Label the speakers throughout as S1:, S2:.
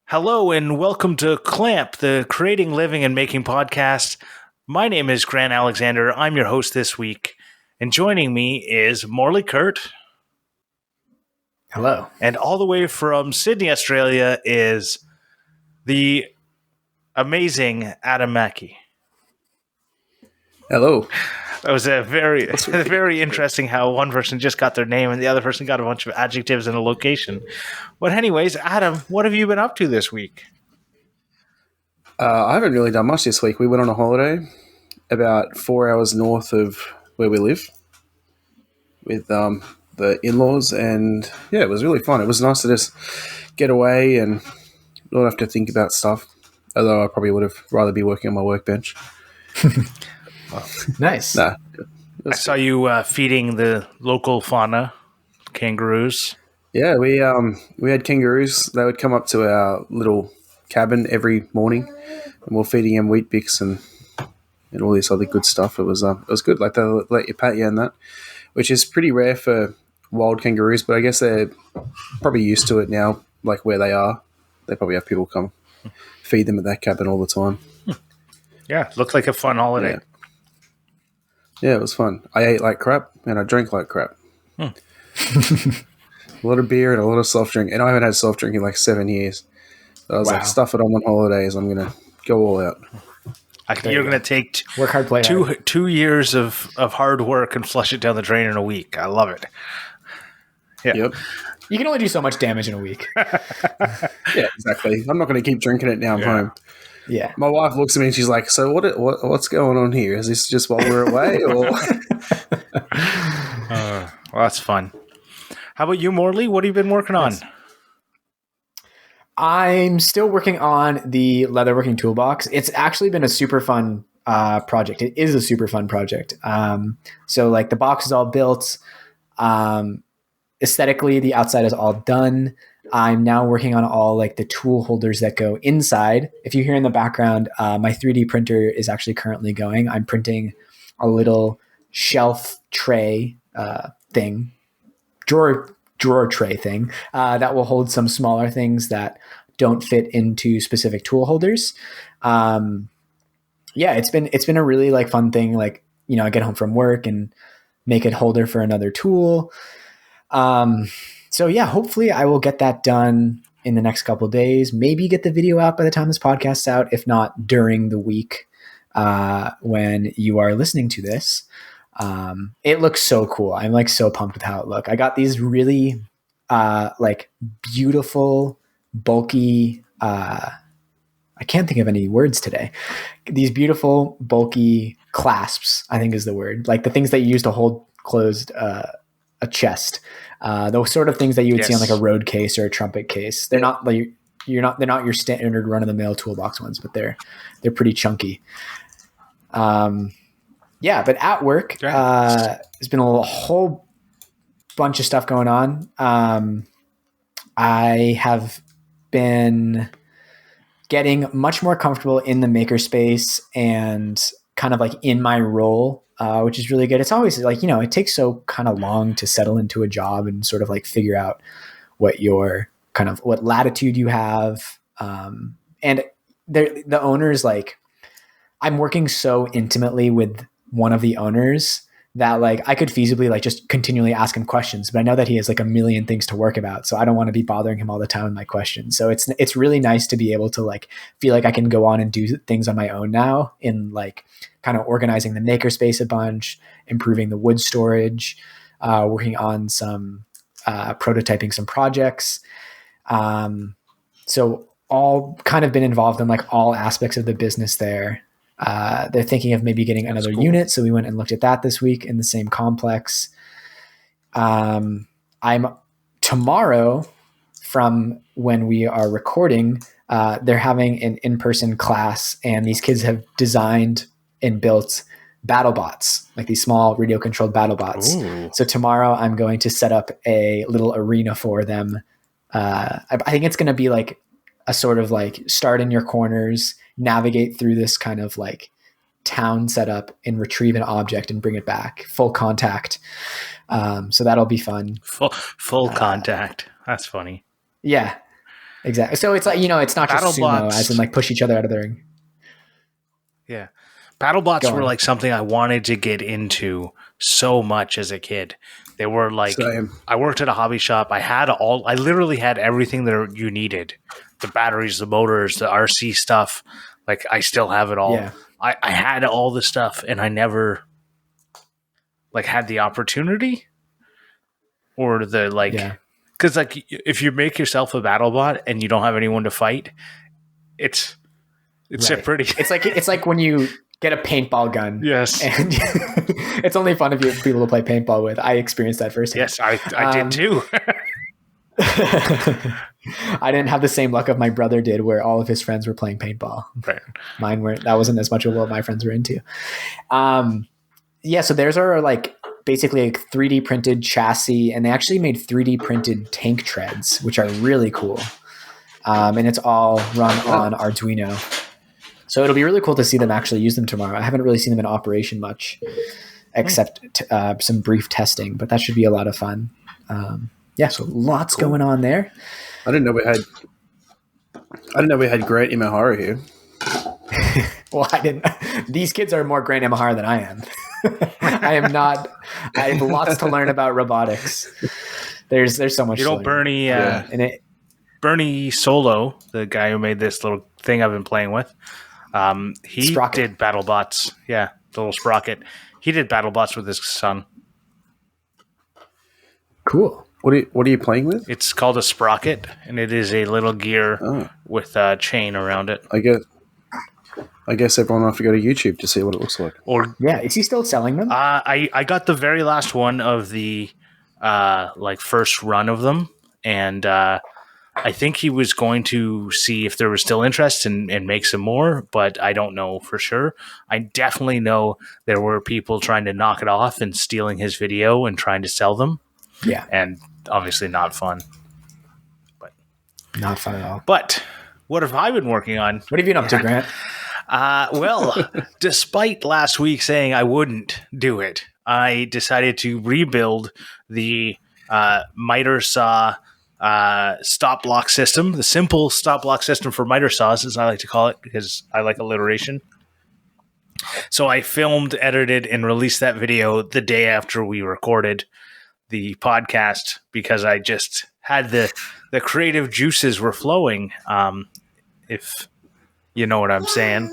S1: Hello and welcome to Clamp, the Creating, Living, and Making podcast. My name is Grant Alexander. I'm your host this week. And joining me is Morley Kurt.
S2: Hello.
S1: And all the way from Sydney, Australia is the amazing Adam Mackey.
S3: Hello.
S1: That was very interesting how one person just got their name and the other person got a bunch of adjectives and a location. But anyways, Adam, what have you been up to this week?
S3: I haven't really done much this week. We went on a holiday about 4 hours north of where we live with the in-laws, and yeah, it was really fun. It was nice to just get away and not have to think about stuff, although I probably would have rather be working on my workbench.
S2: Nice.
S3: Nah,
S1: I saw you feeding the local fauna, kangaroos.
S3: yeah, we had kangaroos. They would come up to our little cabin every morning, and we're feeding them Wheat Bix and all this other good stuff. It was good. Like they let you pat you and that, which is pretty rare for wild kangaroos. But I guess they're probably used to it now. Like where they are, they probably have people come feed them at that cabin all the time.
S1: Yeah, looked like a fun holiday.
S3: Yeah, it was fun. I ate like crap and I drank like crap. A lot of beer and a lot of soft drink. And I haven't had soft drink in like 7 years. So I was like, stuff it on holidays. I'm going to go all out.
S1: You're going to take
S2: work hard, play hard. 2
S1: years of hard work and flush it down the drain in a week. I love it. Yeah.
S3: Yep.
S2: You can only do so much damage in a week.
S3: Yeah, exactly. I'm not going to keep drinking it now I'm home.
S2: Yeah.
S3: My wife looks at me and she's like, so what's going on here? Is this just while we're away? Or
S1: well, that's fun. How about you, Morley? What have you been working on?
S2: Yes. I'm still working on the leatherworking toolbox. It's actually been a super fun project. It is a super fun project. So like the box is all built. Aesthetically, the outside is all done. I'm now working on all like the tool holders that go inside. If you hear in the background, my 3D printer is actually currently going. I'm printing a little shelf tray thing, drawer tray thing that will hold some smaller things that don't fit into specific tool holders. Yeah, it's been a really like fun thing. Like, you know, I get home from work and make a holder for another tool. So yeah, hopefully I will get that done in the next couple of days, maybe get the video out by the time this podcast's out, if not during the week, when you are listening to this. It looks so cool. I'm like so pumped with how it looks. I got these really, like beautiful, bulky, I can't think of any words today. These beautiful, bulky clasps, I think is the word. Like the things that you use to hold closed, a chest. Those sort of things that you would see on like a road case or a trumpet case. They're not like they're not your standard run of the mill toolbox ones, but they're pretty chunky. Yeah, but at work, there's been a whole bunch of stuff going on. I have been getting much more comfortable in the makerspace and kind of like in my role, which is really good. It's always like, you know, it takes so kind of long to settle into a job and sort of like figure out what latitude you have. And the owners, like I'm working so intimately with one of the owners that like I could feasibly like just continually ask him questions, but I know that he has like a million things to work about. So I don't want to be bothering him all the time with my questions. So it's really nice to be able to like feel like I can go on and do things on my own now in like kind of organizing the makerspace a bunch, improving the wood storage, working on some prototyping some projects. So all kind of been involved in like all aspects of the business there. They're thinking of maybe getting another unit. So we went and looked at that this week in the same complex. I'm tomorrow from when we are recording, they're having an in-person class and these kids have designed and built Battlebots, like these small radio controlled Battlebots. Ooh. So tomorrow I'm going to set up a little arena for them. I think it's going to be like a sort of like start in your corners, navigate through this kind of like town setup and retrieve an object and bring it back, full contact. So that'll be fun.
S1: Full contact. That's funny.
S2: Yeah, exactly. So it's like, it's not just sumo,
S1: Battlebots.
S2: as in like push each other out of the ring.
S1: Yeah. Battlebots
S2: Go
S1: were
S2: on.
S1: like something I wanted to get into so much as a kid. They were like,
S3: Same.
S1: I worked at a hobby shop. I literally had everything that you needed. The batteries, the motors, the RC stuff. Like, I still have it all.
S2: Yeah.
S1: I had all the stuff, and I never like had the opportunity or the like,
S2: Yeah.
S1: because like if you make yourself a BattleBot and you don't have anyone to fight, it's
S2: Right.
S1: a pretty.
S2: It's like when you get a paintball gun.
S1: Yes.
S2: And it's only fun if you have people to play paintball with. I experienced that firsthand.
S1: Yes, I did too.
S2: I didn't have the same luck of my brother did, where all of his friends were playing paintball.
S1: Right.
S2: Mine weren't. That wasn't as much of what my friends were into. Yeah, so theirs are like basically a 3D printed chassis, and they actually made 3D printed tank treads, which are really cool. And it's all run on Arduino. So it'll be really cool to see them actually use them tomorrow. I haven't really seen them in operation much, except some brief testing, but that should be a lot of fun. Yeah, so lots going on there.
S3: I didn't know we had Grant Imahara here.
S2: Well, I didn't. These kids are more Grant Imahara than I am. I am not. I have lots to learn about robotics. There's so much.
S1: Bernie Solo, the guy who made this little thing I've been playing with, he did BattleBots. Yeah, the little sprocket. He did BattleBots with his son.
S2: Cool.
S3: What are you playing with?
S1: It's called a sprocket, and it is a little gear with a chain around it.
S3: I guess everyone will have to go to YouTube to see what it looks like.
S1: Or
S2: yeah, is he still selling them?
S1: I got the very last one of the first run of them, and I think he was going to see if there was still interest and make some more, but I don't know for sure. I definitely know there were people trying to knock it off and stealing his video and trying to sell them.
S2: Yeah.
S1: And obviously not fun. But
S2: not fun at all.
S1: But what have I been working on?
S2: What have you been up to, Grant?
S1: Well, despite last week saying I wouldn't do it, I decided to rebuild the miter saw stop block system, the simple stop block system for miter saws, as I like to call it, because I like alliteration. So I filmed, edited, and released that video the day after we recorded the podcast, because I just had the creative juices were flowing, if you know what I'm saying.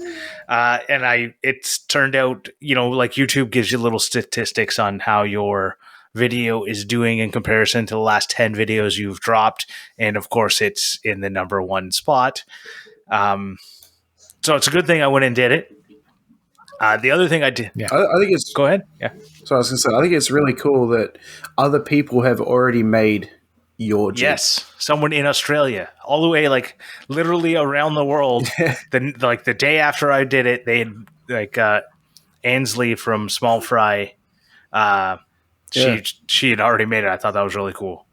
S1: And it's turned out, like YouTube gives you little statistics on how your video is doing in comparison to the last 10 videos you've dropped. And of course it's in the number one spot. So it's a good thing I went and did it. The other thing I did,
S3: I think it's.
S1: Go ahead. Yeah.
S3: So I was going to say, I think it's really cool that other people have already made your Jeep.
S1: Yes, someone in Australia, all the way, like literally around the world. The day after I did it, they had Ansley from Small Fry. She had already made it. I thought that was really cool.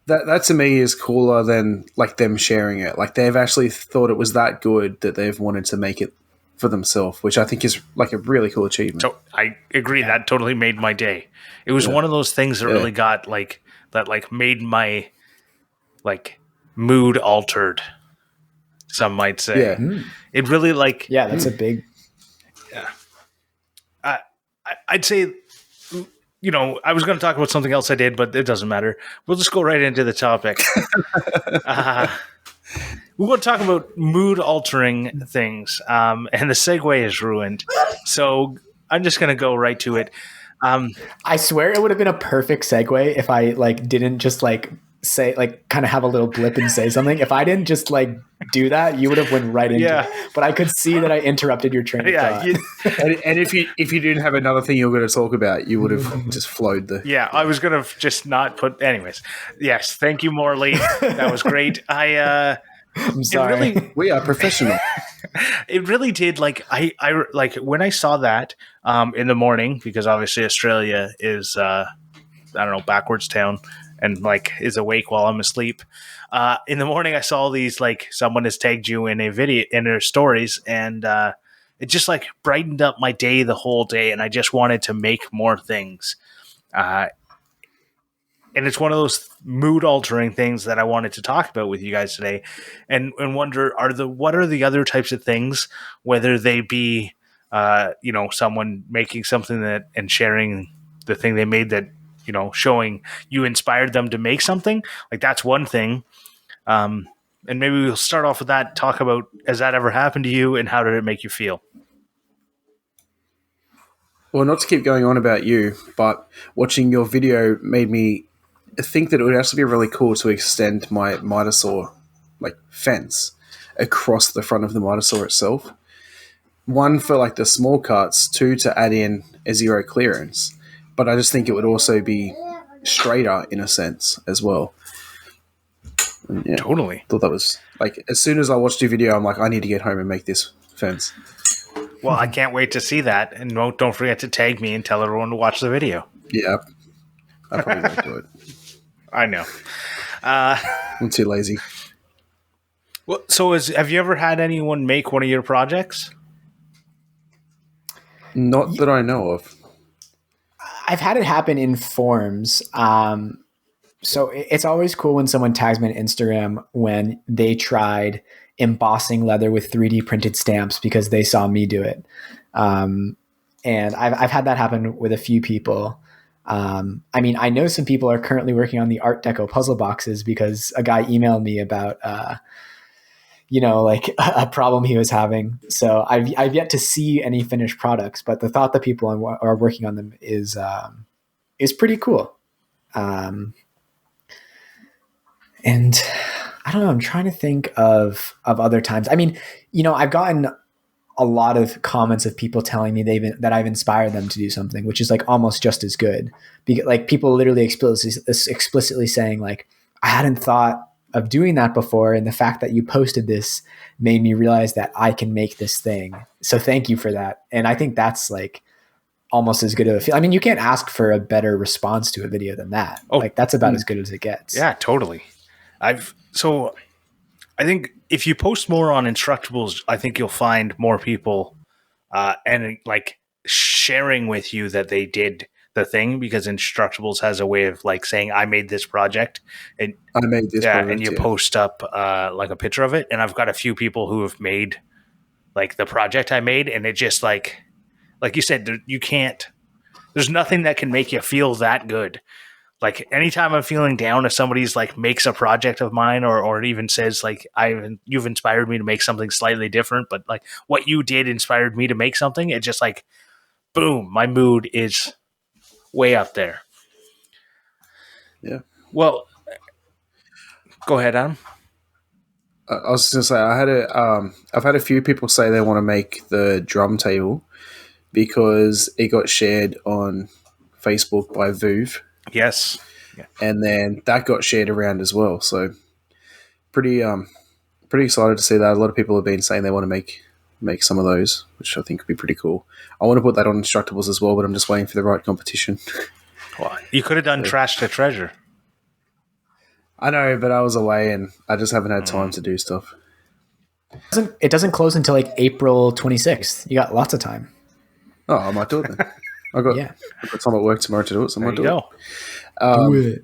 S3: That to me is cooler than like them sharing it. Like they've actually thought it was that good that they've wanted to make it for themselves, which I think is like a really cool achievement.
S1: So I agree. Yeah. That totally made my day. It was one of those things that really got made my mood altered. Some might say.
S3: Yeah.
S1: It really
S2: that's a big.
S1: Yeah. I'd say, I was going to talk about something else I did, but it doesn't matter. We'll just go right into the topic. We're going to talk about mood-altering things, and the segue is ruined. So I'm just going to go right to it.
S2: I swear it would have been a perfect segue if I didn't just say kind of have a little blip and say something. If I didn't just do that, you would have went right into it. But I could see that I interrupted your train of thought.
S3: And if you didn't have another thing you were going to talk about, you would have just flowed the.
S1: Yeah, I was going to just not put. Anyways, yes, thank you, Morley. That was great.
S2: I'm sorry.
S3: We are professional.
S1: It really did. I when I saw that in the morning, because obviously Australia is backwards town and is awake while I'm asleep. In the morning, I saw these someone has tagged you in a video in their stories, and it just brightened up my day the whole day, and I just wanted to make more things. and it's one of those mood altering things that I wanted to talk about with you guys today, and wonder what are the other types of things, whether they be someone making something that and sharing the thing they made that showing you inspired them to make something, like that's one thing. And maybe we'll start off with that. Talk about, has that ever happened to you, and how did it make you feel?
S3: Well, not to keep going on about you, but watching your video made me think that it would actually be really cool to extend my mitosaur like fence across the front of the mitosaur itself. One for like the small cuts, two to add in a zero clearance. But I just think it would also be straighter in a sense as well. And yeah,
S1: Totally.
S3: thought that was like, as soon as I watched your video, I'm like, I need to get home and make this fence.
S1: Well, I can't wait to see that, and don't forget to tag me and tell everyone to watch the video.
S3: Yeah, I probably won't do it.
S1: I know.
S3: I'm too lazy.
S1: Well, so have you ever had anyone make one of your projects?
S3: Not that I know of.
S2: I've had it happen in forms. So it's always cool when someone tags me on Instagram when they tried embossing leather with 3D printed stamps because they saw me do it. And I've had that happen with a few people. I mean, I know some people are currently working on the Art Deco puzzle boxes because a guy emailed me about, like a problem he was having. So I've yet to see any finished products, but the thought that people are working on them is pretty cool. And I don't know, I'm trying to think of other times. I mean, I've gotten a lot of comments of people telling me that I've inspired them to do something, which is like almost just as good. Like people literally explicitly saying like, I hadn't thought of doing that before. And the fact that you posted this made me realize that I can make this thing. So thank you for that. And I think that's like almost as good of a feel. I mean, you can't ask for a better response to a video than that.
S1: Oh,
S2: like that's about as good as it gets.
S1: Yeah, totally. I think if you post more on Instructables, I think you'll find more people and like sharing with you that they did the thing, because Instructables has a way of like saying, I made this project, and
S3: I made this project,
S1: and you post up like a picture of it. And I've got a few people who have made like the project I made, and it just like you said, there's nothing that can make you feel that good. Like anytime I'm feeling down, if somebody's like makes a project of mine, or it even says like you've inspired me to make something slightly different, but like what you did inspired me to make something, it just like boom, my mood is way up there.
S3: Yeah.
S1: Well, go ahead, Adam.
S3: I was going to say I've had a few people say they want to make the drum table because it got shared on Facebook by Vuv.
S1: Yes. Yeah.
S3: And then that got shared around as well. So pretty excited to see that. A lot of people have been saying they want to make some of those, which I think would be pretty cool. I want to put that on Instructables as well, but I'm just waiting for the right competition.
S1: Well, you could have done Trash to Treasure.
S3: I know, but I was away and I just haven't had time to do stuff.
S2: It doesn't close until like April 26th. You got lots of time.
S3: Oh, I might do it then. I've got time at work tomorrow to do it, so I might do it.
S2: Do it.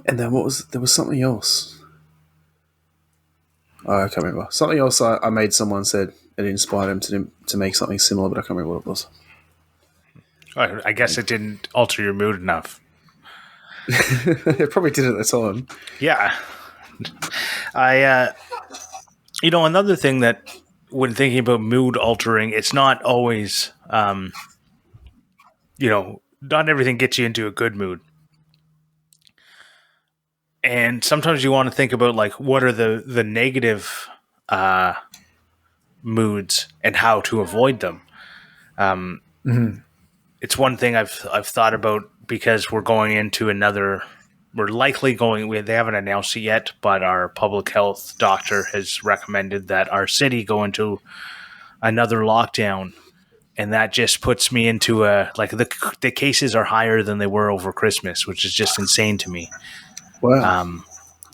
S3: And then there was something else. Oh, I can't remember. Something else I made, someone said it inspired him to make something similar, but I can't remember what it was.
S1: I guess it didn't alter your mood enough.
S3: It probably did at the time.
S1: Yeah. Another thing that when thinking about mood altering, it's not always, not everything gets you into a good mood. And sometimes you want to think about like, what are the negative moods and how to avoid them. It's one thing I've thought about, because we're going into we're likely going, they haven't announced it yet, but our public health doctor has recommended that our city go into another lockdown. And that just puts me into the cases are higher than they were over Christmas, which is just insane to me.
S3: Wow.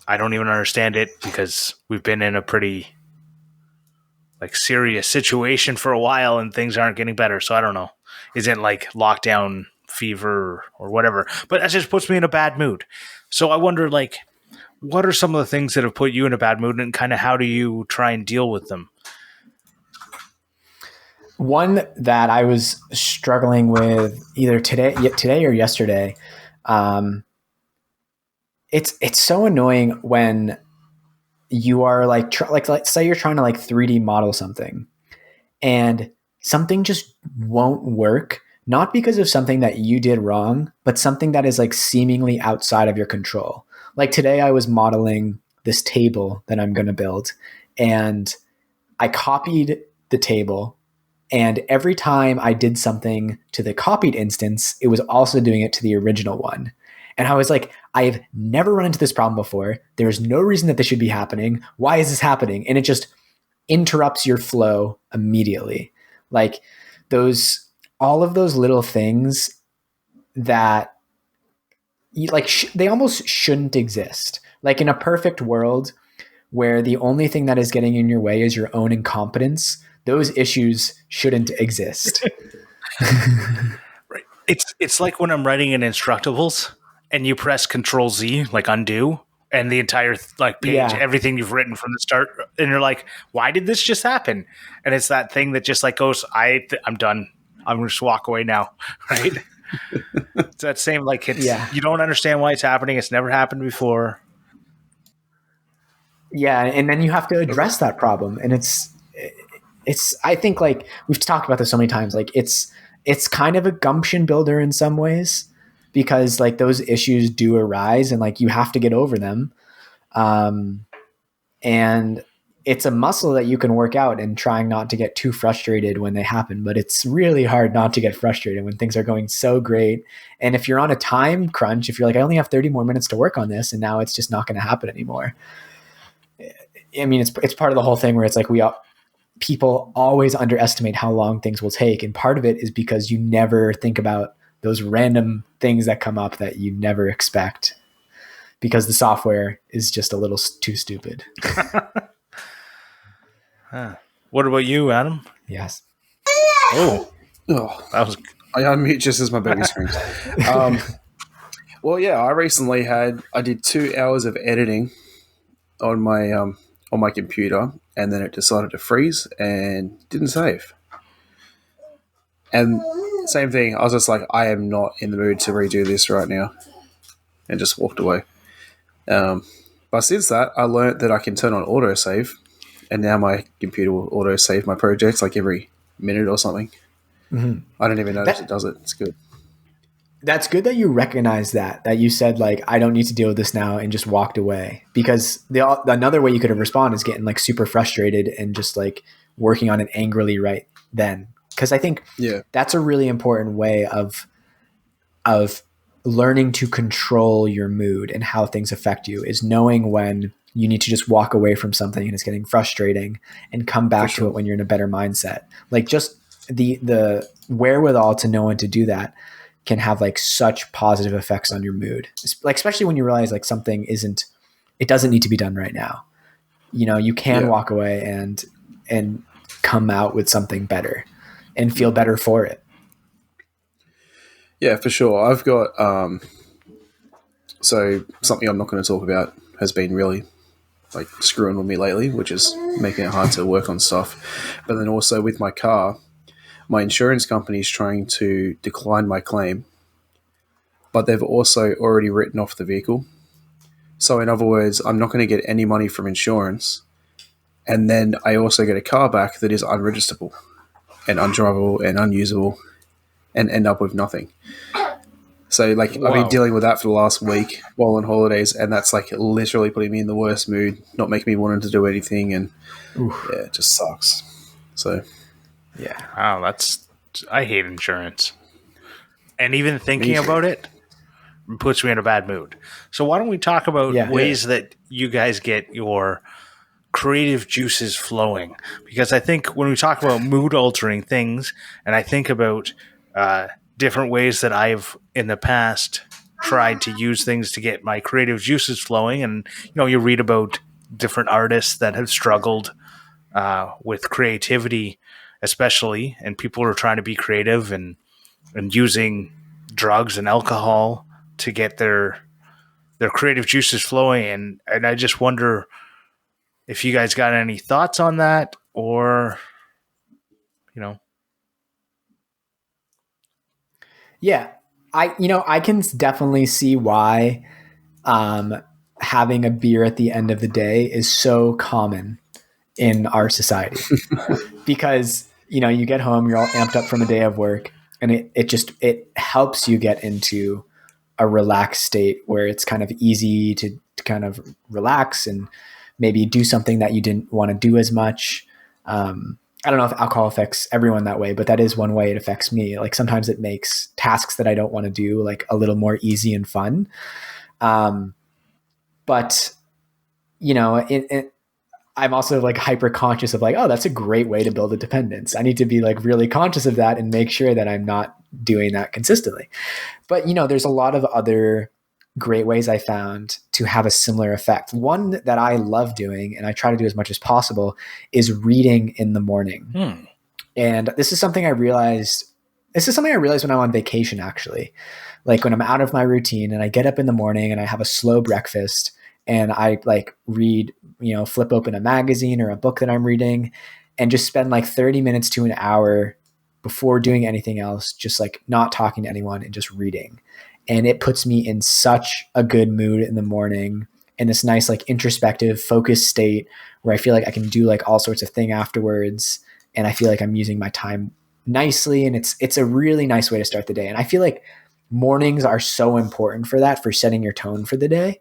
S1: I don't even understand it, because we've been in a pretty serious situation for a while and things aren't getting better. So I don't know. Is it like lockdown fever or whatever. But that just puts me in a bad mood. So I wonder, like, what are some of the things that have put you in a bad mood, and kind of how do you try and deal with them?
S2: One that I was struggling with either today or yesterday. It's so annoying when you are like say you're trying to like 3D model something and something just won't work, not because of something that you did wrong, but something that is like seemingly outside of your control. Like today I was modeling this table that I'm going to build, and I copied the table, and every time I did something to the copied instance, it was also doing it to the original one. And I was like, I've never run into this problem before. There's no reason that this should be happening. Why is this happening? And it just interrupts your flow immediately. Like all of those little things that they almost shouldn't exist. Like in a perfect world where the only thing that is getting in your way is your own incompetence, those issues shouldn't exist.
S1: Right. It's like when I'm writing in Instructables and you press Control Z, like undo, and the entire like page, everything you've written from the start, and you're like, why did this just happen? And it's that thing that just like goes, I'm done. I'm going to just walk away now. Right. It's that same, like, you don't understand why it's happening. It's never happened before.
S2: Yeah. And then you have to address that problem. And I think, like, we've talked about this so many times, like it's kind of a gumption builder in some ways, because like those issues do arise and like you have to get over them. And it's a muscle that you can work out, and trying not to get too frustrated when they happen. But it's really hard not to get frustrated when things are going so great. And if you're on a time crunch, if you're like, I only have 30 more minutes to work on this, and now it's just not going to happen anymore. I mean, it's part of the whole thing where it's like people always underestimate how long things will take. And part of it is because you never think about those random things that come up that you never expect, because the software is just a little too stupid.
S1: What about you, Adam?
S2: Yes.
S3: Oh,
S1: that was.
S3: I unmute just as my baby screams. Well, yeah, I did 2 hours of editing on my computer, and then it decided to freeze and didn't save. And same thing, I was just like, I am not in the mood to redo this right now, and just walked away. But since that, I learned that I can turn on autosave, and now my computer will autosave my projects like every minute or something. Mm-hmm. I don't even notice it does it. It's good.
S2: That's good that you recognize that you said, like, I don't need to deal with this now, and just walked away. Because another way you could have responded is getting like super frustrated and just like working on it angrily right then. Because I think that's a really important way of learning to control your mood and how things affect you, is knowing when you need to just walk away from something and it's getting frustrating, and come back to it when you're in a better mindset. Like, just the wherewithal to know when to do that can have like such positive effects on your mood. Like, especially when you realize like something it doesn't need to be done right now. You know, you can walk away and come out with something better and feel better for it.
S3: Yeah, for sure. I've got so something I'm not going to talk about has been really like screwing with me lately, which is making it hard to work on stuff. But then also with my car, my insurance company is trying to decline my claim, but they've also already written off the vehicle. So in other words, I'm not going to get any money from insurance, and then I also get a car back that is unregisterable and undrivable and unusable, and end up with nothing. So, like, I've been dealing with that for the last week while on holidays, and that's, like, literally putting me in the worst mood, not making me want to do anything, and, it just sucks. So,
S2: yeah.
S1: Wow, I hate insurance. And even thinking about it puts me in a bad mood. So why don't we talk about ways that you guys get your creative juices flowing? Because I think when we talk about mood-altering things, and I think about different ways that I've in the past tried to use things to get my creative juices flowing, and you read about different artists that have struggled with creativity, especially, and people are trying to be creative and using drugs and alcohol to get their creative juices flowing, and I just wonder if you guys got any thoughts on that, or you know.
S2: Yeah, I can definitely see why having a beer at the end of the day is so common in our society because you get home, you're all amped up from a day of work, and it helps you get into a relaxed state where it's kind of easy to kind of relax and maybe do something that you didn't want to do as much. I don't know if alcohol affects everyone that way, but that is one way it affects me. Like sometimes it makes tasks that I don't want to do like a little more easy and fun. But I'm also like hyper conscious of like, oh, that's a great way to build a dependence. I need to be like really conscious of that and make sure that I'm not doing that consistently. But there's a lot of other great ways I found to have a similar effect. One that I love doing, and I try to do as much as possible, is reading in the morning. And this is something I realized when I'm on vacation, actually. Like when I'm out of my routine and I get up in the morning and I have a slow breakfast and I like read, flip open a magazine or a book that I'm reading and just spend like 30 minutes to an hour before doing anything else, just like not talking to anyone and just reading. And it puts me in such a good mood in the morning, in this nice, like introspective, focused state where I feel like I can do like all sorts of things afterwards. And I feel like I'm using my time nicely. And it's a really nice way to start the day. And I feel like mornings are so important for that, for setting your tone for the day.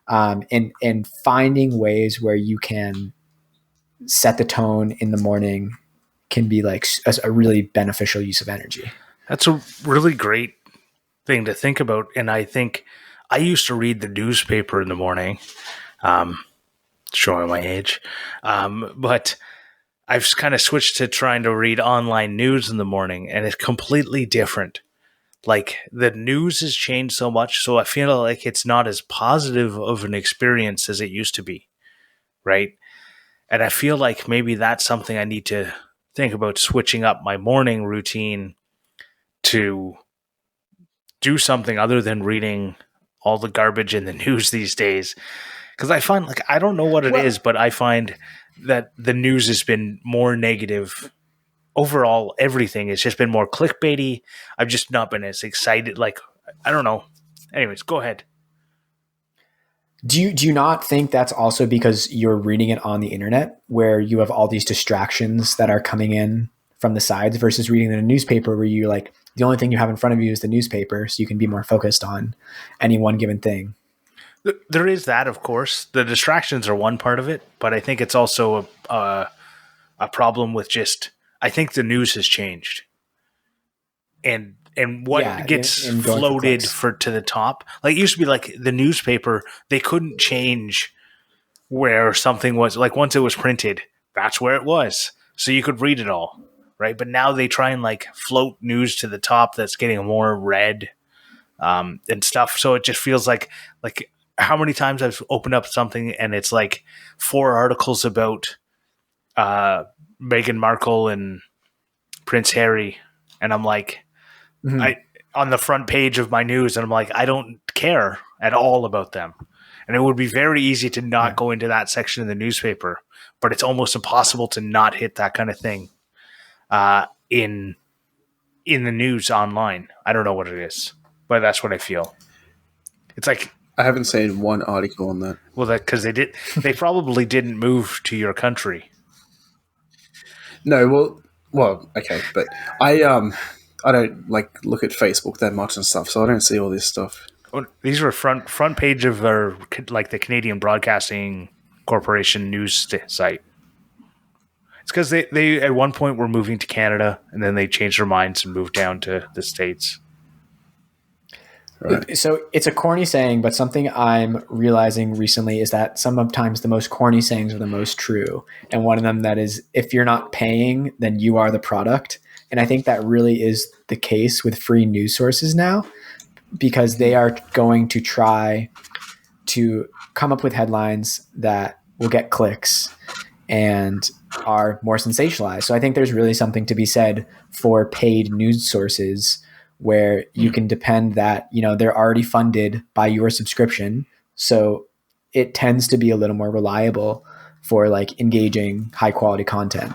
S2: And finding ways where you can set the tone in the morning can be like a really beneficial use of energy.
S1: That's a really great thing to think about. And I think I used to read the newspaper in the morning, showing my age. But I've kind of switched to trying to read online news in the morning, and it's completely different. Like the news has changed so much, so I feel like it's not as positive of an experience as it used to be, right? And I feel like maybe that's something I need to think about, switching up my morning routine to do something other than reading all the garbage in the news these days. Because I find, like, I don't know what it is, but I find that the news has been more negative. Overall, everything has just been more clickbaity. I've just not been as excited. Like, I don't know. Anyways, go ahead.
S2: Do you not think that's also because you're reading it on the internet where you have all these distractions that are coming in from the sides versus reading in a newspaper where you like the only thing you have in front of you is the newspaper, so you can be more focused on any one given thing?
S1: There is that, of course. The distractions are one part of it, but I think it's also a problem with just, I think the news has changed. And what gets floated to the top. Like it used to be like the newspaper, they couldn't change where something was. Like once it was printed, that's where it was. So you could read it all, right? But now they try and like float news to the top that's getting more read and stuff. So it just feels like how many times I've opened up something and it's like 4 articles about Meghan Markle and Prince Harry, and I'm like, on the front page of my news, and I'm like, I don't care at all about them. And it would be very easy to not go into that section of the newspaper, but it's almost impossible to not hit that kind of thing in the news online. I don't know what it is, but that's what I feel. It's like,
S3: I haven't seen one article on that.
S1: Well, that because they probably didn't move to your country.
S3: No, well, okay, but I don't like look at Facebook that much and stuff, so I don't see all this stuff.
S1: Well, these were front page of our, like the Canadian Broadcasting Corporation news site. It's because they at one point were moving to Canada, and then they changed their minds and moved down to the States.
S2: Right. So it's a corny saying, but something I'm realizing recently is that sometimes the most corny sayings are the most true. And one of them that is, if you're not paying, then you are the product. And I think that really is the case with free news sources now, because they are going to try to come up with headlines that will get clicks and are more sensationalized. So I think there's really something to be said for paid news sources where you can depend that, they're already funded by your subscription. So it tends to be a little more reliable for like engaging high quality content.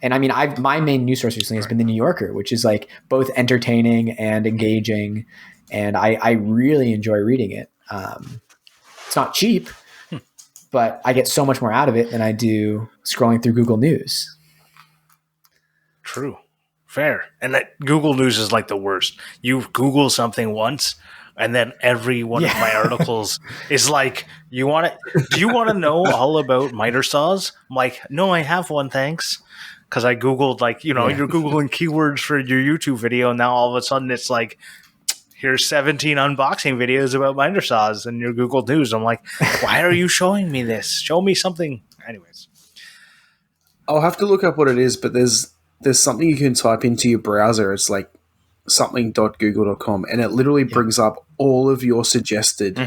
S2: And I mean, my main news source recently has been the New Yorker, which is like both entertaining and engaging. And I really enjoy reading it. It's not cheap, but I get so much more out of it than I do scrolling through Google News.
S1: True. Fair. And that Google News is like the worst. You Google something once, and then every one of my articles is like, do you want to know all about miter saws? I'm like, no, I have one, thanks. Because I Googled, like, you're Googling keywords for your YouTube video, and now all of a sudden it's like, here's 17 unboxing videos about miter saws in your Google News. I'm like, why are you showing me this? Show me something. Anyways.
S3: I'll have to look up what it is, but there's something you can type into your browser. It's like something.google.com, and it literally brings up all of your suggested,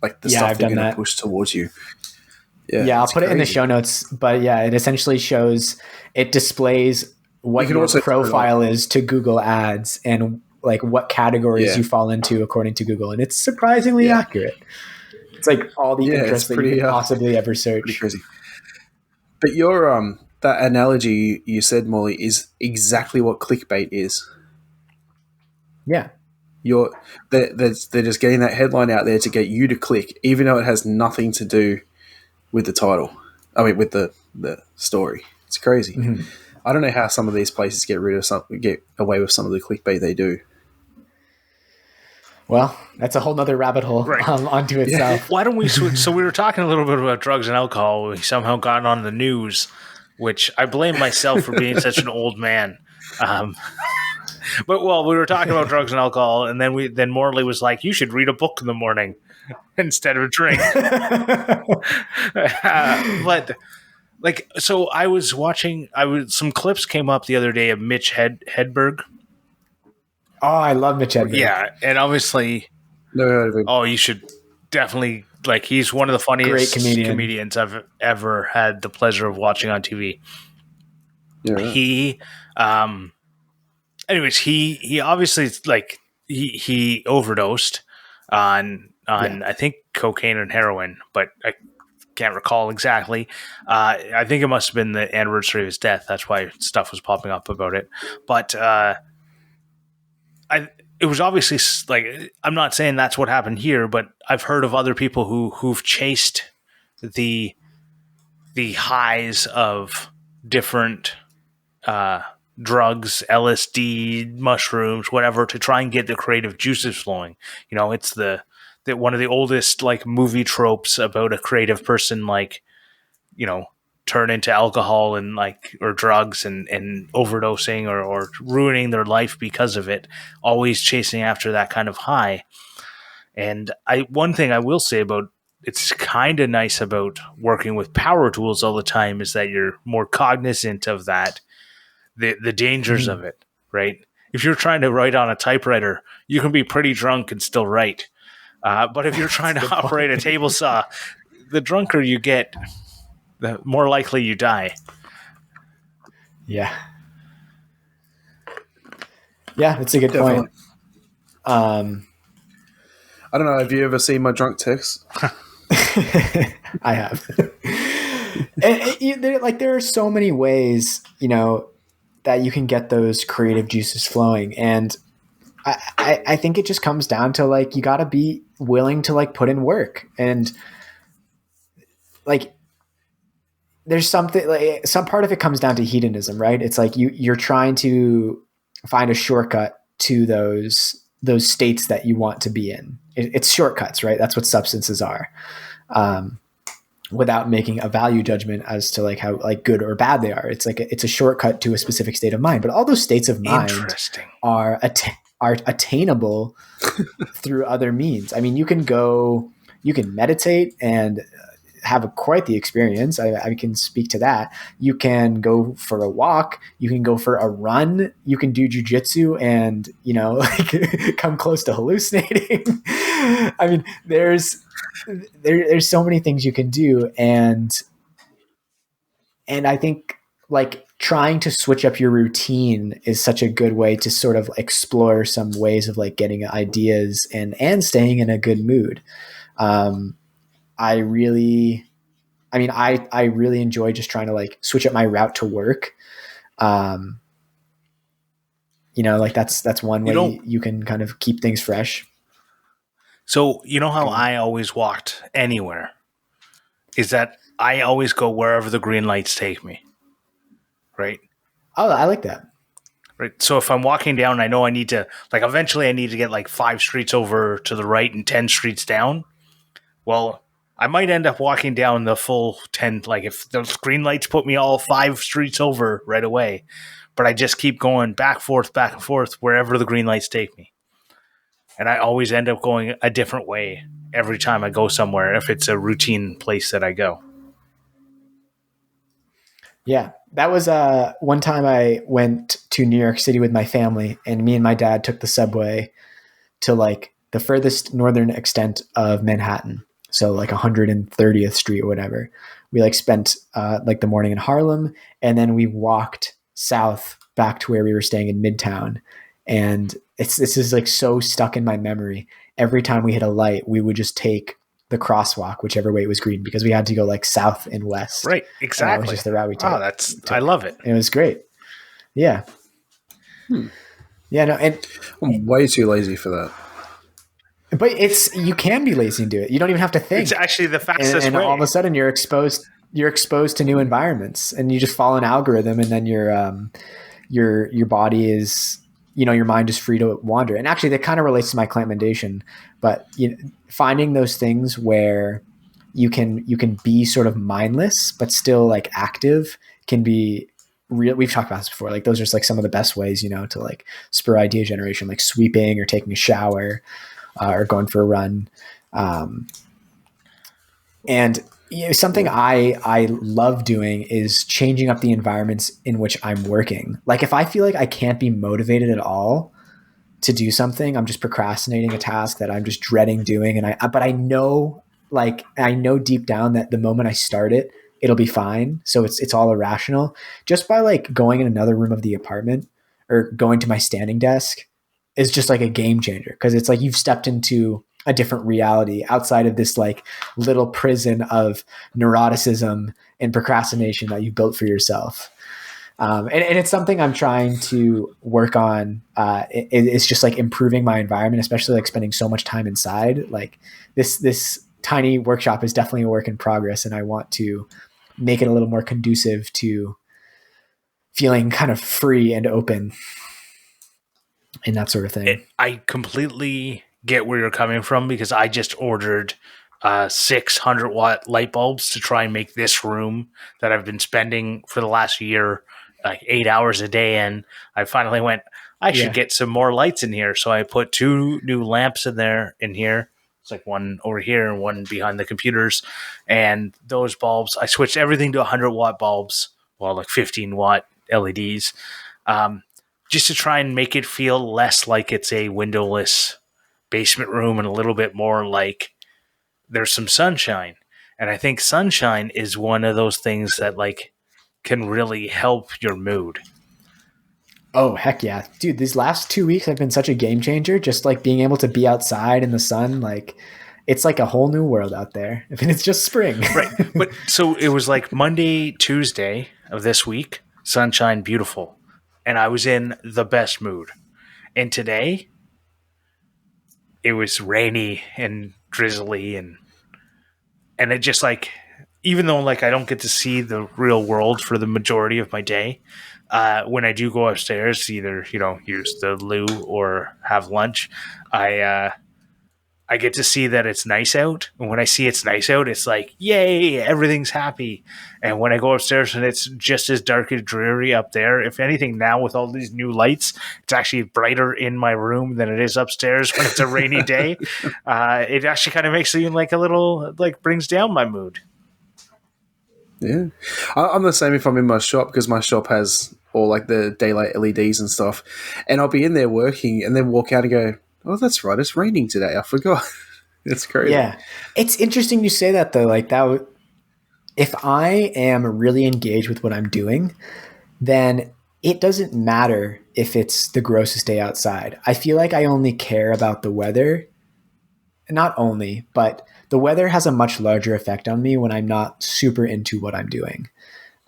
S3: like the stuff they're going to push towards you.
S2: Yeah, I'll put it in the show notes. But yeah, it essentially it displays what your profile is to Google Ads and like what categories you fall into according to Google. And it's surprisingly accurate. It's like all the interests that you could possibly ever search.
S3: Pretty crazy. But your that analogy you said, Morley, is exactly what clickbait is.
S2: Yeah.
S3: They're just getting that headline out there to get you to click, even though it has nothing to do with the title. I mean, with the story. It's crazy. Mm-hmm. I don't know how some of these places get away with some of the clickbait they do.
S2: Well, that's a whole nother rabbit hole onto itself.
S1: Yeah. Why don't we switch? So we were talking a little bit about drugs and alcohol. We somehow got on the news, which I blame myself for being such an old man. But we were talking about drugs and alcohol, and then Morley was like, "You should read a book in the morning instead of drink." But like, so I was watching. Some clips came up the other day of Mitch Hedberg.
S2: Oh, I love Mitch Hedberg.
S1: Yeah, and obviously, you should definitely he's one of the funniest comedians I've ever had the pleasure of watching on TV. Yeah. He, anyways, he obviously he overdosed on I think cocaine and heroin, but I can't recall exactly. I think it must have been the anniversary of his death. That's why stuff was popping up about it. But it was obviously I'm not saying that's what happened here, but I've heard of other people who've chased the highs of different drugs, LSD, mushrooms, whatever, to try and get the creative juices flowing. It's the one of the oldest movie tropes about a creative person turn into alcohol and or drugs and overdosing or ruining their life because of it, always chasing after that kind of high. And one thing I will say about it's kind of nice about working with power tools all the time is that you're more cognizant of that, the dangers of it, right? If you're trying to write on a typewriter, you can be pretty drunk and still write. But if you're trying to operate a table saw, the drunker you get, the more likely you die.
S2: Yeah. Yeah, that's a good point.
S3: I don't know. Have you ever seen my drunk text?
S2: I have. There are so many ways, that you can get those creative juices flowing. And I think it just comes down to you got to be willing to put in work. And there's something some part of it comes down to hedonism, right? It's you're trying to find a shortcut to those states that you want to be in. It's shortcuts, right? That's what substances are. Without making a value judgment as to how good or bad they are. It's it's a shortcut to a specific state of mind, but all those states of mind are attainable through other means. I mean, you can meditate and have quite the experience. I can speak to that. You can go for a walk. You can go for a run. You can do jujitsu and, come close to hallucinating. I mean, there's so many things you can do. And I think like trying to switch up your routine is such a good way to sort of explore some ways of like getting ideas and staying in a good mood. Um, I really, I really enjoy just trying to like switch up my route to work. Um, like that's one
S1: You
S2: way
S1: know,
S2: you can kind of keep things fresh.
S1: so you know how
S2: Go on.
S1: I always walked anywhere is that I always go wherever the green lights take me, right?
S2: Oh, I like that.
S1: Right. So if I'm walking down, I know I need to like eventually I need to get like 5 streets over to the right and 10 streets down. Well, I might end up walking down the full 10, like if the green lights put me all 5 streets over right away, but I just keep going back and forth wherever the green lights take me. And I always end up going a different way every time I go somewhere if it's a routine place that I go.
S2: Yeah, that was one time I went to New York City with my family, and me and my dad took the subway to like the furthest northern extent of Manhattan, so like 130th Street or whatever. We like spent like the morning in Harlem, and then we walked south back to where we were staying in Midtown. And this is like so stuck in my memory. Every time we hit a light, we would just take the crosswalk, whichever way it was green, because we had to go like south and west.
S1: Right,
S2: And that was
S1: exactly.
S2: just the route we
S1: Oh, I
S2: took.
S1: love it.
S2: And it was great. Yeah. Yeah. No. And
S3: I'm way too lazy for that.
S2: but you can be lazy and do it. You don't even have to think.
S1: It's actually the
S2: and,
S1: fastest
S2: and
S1: way.
S2: all of a sudden you're exposed to new environments, and you just follow an algorithm, and then your body is, your mind is free to wander. And actually that kind of relates to my Clampmendation, but finding those things where you can be sort of mindless but still like active can be real. We've talked about this before. Like those are just like some of the best ways, to like spur idea generation, like sweeping or taking a shower, or going for a run. And something I love doing is changing up the environments in which I'm working. Like if I feel like I can't be motivated at all to do something, I'm just procrastinating a task that I'm just dreading doing. But I know deep down that the moment I start it, it'll be fine. So it's all irrational. Just by like going in another room of the apartment or going to my standing desk is just like a game changer, because it's like you've stepped into a different reality outside of this like little prison of neuroticism and procrastination that you built for yourself. And it's something I'm trying to work on. It's just like improving my environment, especially like spending so much time inside. Like this tiny workshop is definitely a work in progress, and I want to make it a little more conducive to feeling kind of free and open and that sort of thing.
S1: I completely get where you're coming from, because I just ordered 600-watt light bulbs to try and make this room that I've been spending for the last year like 8 hours a day in. I finally went, I should get some more lights in here. So I put 2 new lamps in here. It's like one over here and one behind the computers. And those bulbs, I switched everything to 100-watt bulbs, well, like 15-watt LEDs, just to try and make it feel less like it's a windowless basement room and a little bit more like there's some sunshine. And I think sunshine is one of those things that like can really help your mood.
S2: Oh, heck yeah. Dude, these last 2 weeks have been such a game changer. Just like being able to be outside in the sun, like it's like a whole new world out there. I mean, it's just spring.
S1: Right. But so it was like Monday, Tuesday of this week, sunshine, beautiful. And I was in the best mood. And today it was rainy and drizzly, and it just like, even though like I don't get to see the real world for the majority of my day, when I do go upstairs to either use the loo or have lunch, I get to see that it's nice out. And when I see it's nice out, it's like, yay, everything's happy. And when I go upstairs and it's just as dark and dreary up there, if anything, now with all these new lights, it's actually brighter in my room than it is upstairs when it's a rainy day. It actually kind of makes it like a little, like brings down my mood.
S3: Yeah. I'm the same if I'm in my shop, because my shop has all like the daylight LEDs and stuff. And I'll be in there working and then walk out and go, oh, that's right, it's raining today. I forgot. It's crazy.
S2: Yeah. It's interesting you say that though. Like if I am really engaged with what I'm doing, then it doesn't matter if it's the grossest day outside. I feel like I only care about the weather. Not only, but the weather has a much larger effect on me when I'm not super into what I'm doing.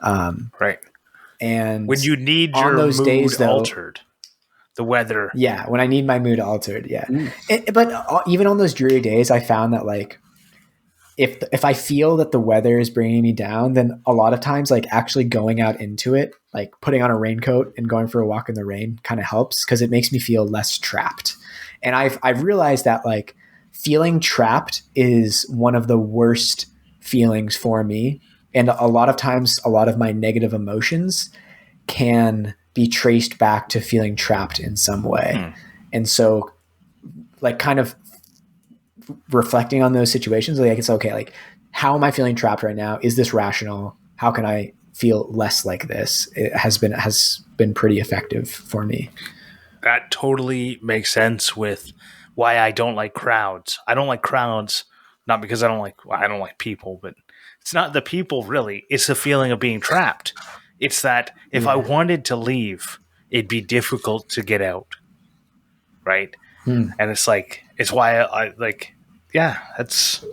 S1: Right.
S2: And
S1: When you need
S2: on
S1: your
S2: those
S1: mood
S2: days, though,
S1: altered, the weather.
S2: yeah, when I need my mood altered, yeah. But even on those dreary days, I found that like if I feel that the weather is bringing me down, then a lot of times like actually going out into it, like putting on a raincoat and going for a walk in the rain kind of helps because it makes me feel less trapped. And I've realized that like feeling trapped is one of the worst feelings for me. And a lot of times a lot of my negative emotions can be traced back to feeling trapped in some way. And so like kind of reflecting on those situations, like it's okay, like how am I feeling trapped right now? Is this rational? How can I feel less like this? It has been pretty effective for me.
S1: That totally makes sense with why I don't like crowds. I don't like crowds, not because I don't like people, but it's not the people really. It's the feeling of being trapped. It's that if I wanted to leave, it'd be difficult to get out. Right. And it's like, it's why I like, yeah, that's,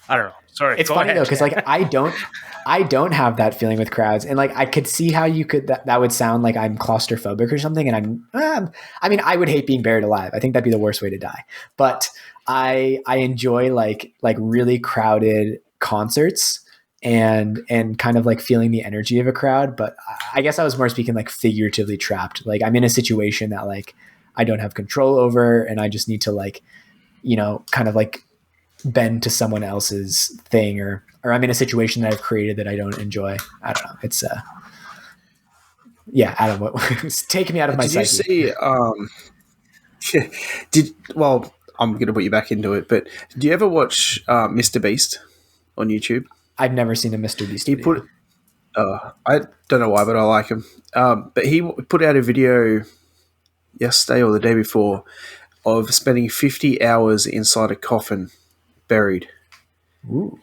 S1: I don't know. Sorry.
S2: It's
S1: go
S2: funny
S1: ahead.
S2: though, because like I don't have that feeling with crowds, and like I could see how you could that would sound like I'm claustrophobic or something. And I mean, I would hate being buried alive. I think that'd be the worst way to die. But I enjoy like really crowded concerts and kind of like feeling the energy of a crowd. But I guess I was more speaking like figuratively trapped. Like I'm in a situation that like I don't have control over, and I just need to like kind of like bend to someone else's thing, or I'm in a situation that I've created that I don't enjoy. I don't know. It's yeah, I don't know. It's taking me out of my
S3: Did you
S2: psyche.
S3: see? Well, I'm going to put you back into it, but do you ever watch Mr. Beast on YouTube?
S2: I've never seen a Mr. Beast
S3: He
S2: video.
S3: put. I don't know why, but I like him. But he put out a video yesterday or the day before of spending 50 hours inside a coffin, buried.
S2: Ooh.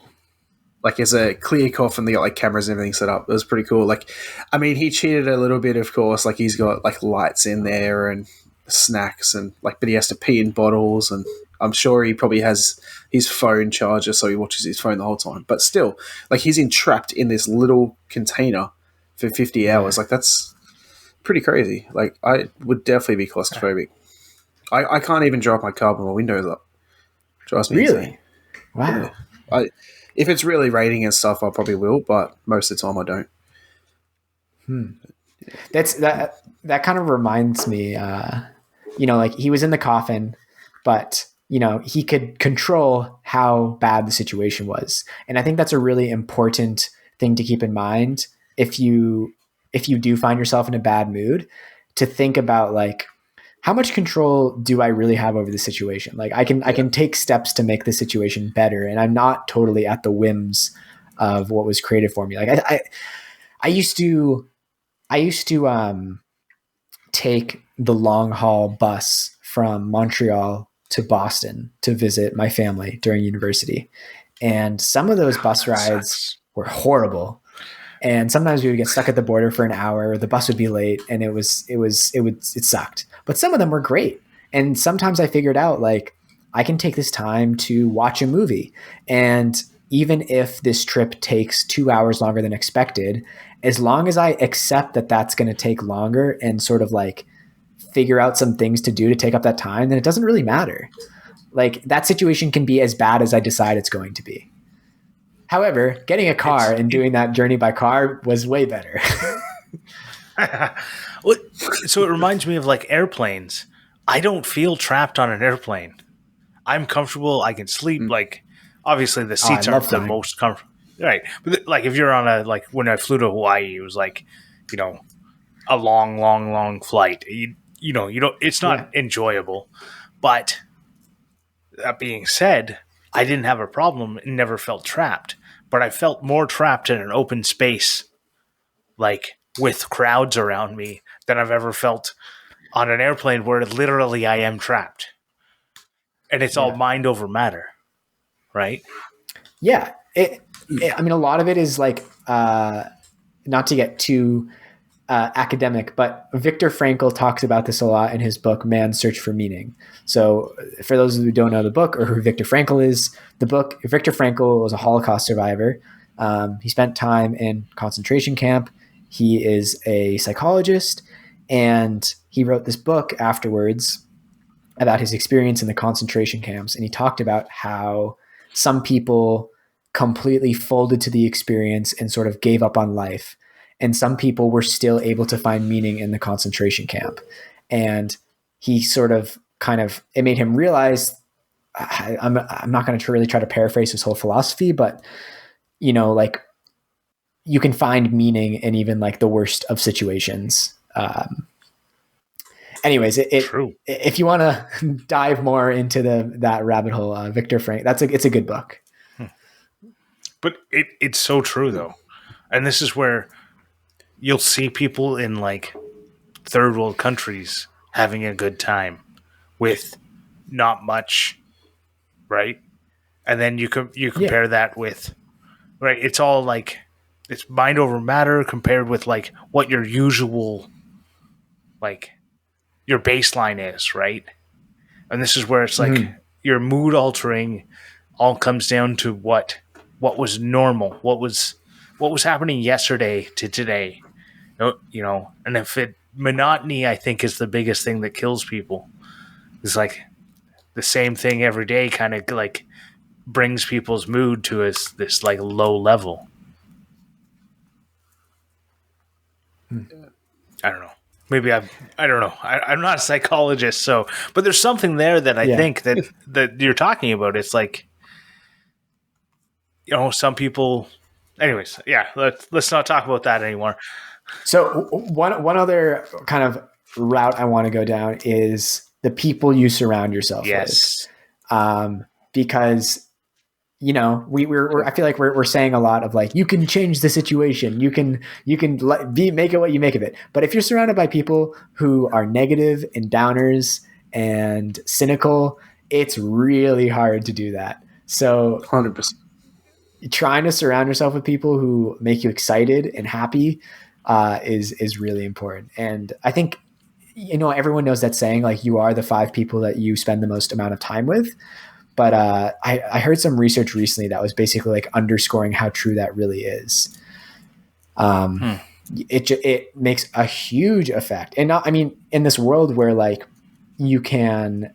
S3: Like, it's a clear coffin. They got like cameras and everything set up. It was pretty cool. Like, I mean, he cheated a little bit, of course. Like, he's got like lights in there and snacks, and like, but he has to pee in bottles, and I'm sure he probably has his phone charger, so he watches his phone the whole time. But still, like, he's entrapped in this little container for 50 hours. Like, that's pretty crazy. Like, I would definitely be claustrophobic. I can't even drive my car with my windows up. Drives me
S2: Really?
S3: insane.
S2: Wow.
S3: Yeah. If it's really raining and stuff, I probably will, but most of the time I don't.
S2: That kind of reminds me, like he was in the coffin, but he could control how bad the situation was. And I think that's a really important thing to keep in mind if you do find yourself in a bad mood, to think about like, how much control do I really have over the situation? Like I can take steps to make the situation better, and I'm not totally at the whims of what was created for me. Like I used to take the long haul bus from Montreal to Boston to visit my family during university. And some of those bus rides were horrible. And sometimes we would get stuck at the border for an hour, the bus would be late, and it sucked. But some of them were great. And sometimes I figured out like I can take this time to watch a movie. And even if this trip takes 2 hours longer than expected, as long as I accept that that's going to take longer and sort of like figure out some things to do to take up that time, then it doesn't really matter. Like that situation can be as bad as I decide it's going to be. However, getting a car and doing that journey by car was way better.
S1: So it reminds me of like airplanes. I don't feel trapped on an airplane. I'm comfortable. I can sleep. Like, obviously, the seats aren't the most comfortable. Right. But like, if you're on like when I flew to Hawaii, it was like, a long flight. You don't, it's not enjoyable. But that being said, I didn't have a problem and never felt trapped. But I felt more trapped in an open space, like with crowds around me, than I've ever felt on an airplane where literally I am trapped. And it's all mind over matter, right?
S2: Yeah. I mean, a lot of it is like, not to get too academic, but Viktor Frankl talks about this a lot in his book, Man's Search for Meaning. So for those who don't know the book or who Viktor Frankl is, Viktor Frankl was a Holocaust survivor. He spent time in concentration camp. He is a psychologist, and he wrote this book afterwards about his experience in the concentration camps. And he talked about how some people completely folded to the experience and sort of gave up on life. And some people were still able to find meaning in the concentration camp. And he sort of it made him realize, I'm not going to really try to paraphrase his whole philosophy, but, like, you can find meaning in even like the worst of situations. Anyways, if you want to dive more into that rabbit hole, Viktor Frankl, it's a good book.
S1: But it's so true though. And this is where you'll see people in like third world countries having a good time with not much, right? And then you compare that with, right? It's all like, it's mind over matter compared with like what your usual, like your baseline is, right? And this is where it's like your mood altering all comes down to what was normal, what was happening yesterday to today, and if monotony, I think, is the biggest thing that kills people. It's like the same thing every day kind of like brings people's mood to this like low level. I don't know. Maybe I don't know. I'm not a psychologist, but there's something there that I think that you're talking about. It's like, some people. Anyways, yeah. Let's not talk about that anymore.
S2: So one other kind of route I want to go down is the people you surround yourself with. Because I feel like we're saying a lot of like, you can change the situation. You can make it what you make of it. But if you're surrounded by people who are negative and downers and cynical, it's really hard to do that. So
S3: 100%.
S2: Trying to surround yourself with people who make you excited and happy is really important. And I think, everyone knows that saying, like, you are the 5 people that you spend the most amount of time with. But I heard some research recently that was basically like underscoring how true that really is. It makes a huge effect. And in this world where like you can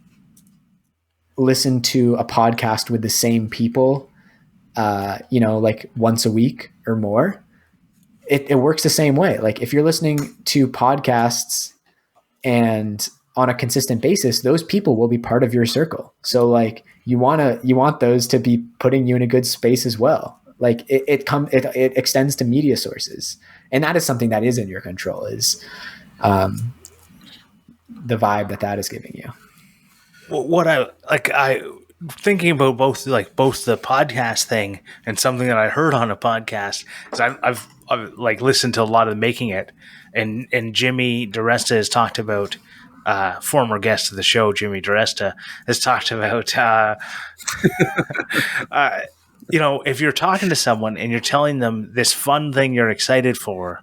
S2: listen to a podcast with the same people, like once a week or more, it works the same way. Like if you're listening to podcasts and on a consistent basis, those people will be part of your circle. So like you want those to be putting you in a good space as well. Like it extends to media sources, and that is something that is in your control, is the vibe that is giving you.
S1: What I thinking about both the podcast thing and something that I heard on a podcast, is I've like listened to a lot of Making It, and Jimmy DiResta has talked about, former guest of the show, Jimmy DiResta, has talked about, if you're talking to someone and you're telling them this fun thing you're excited for,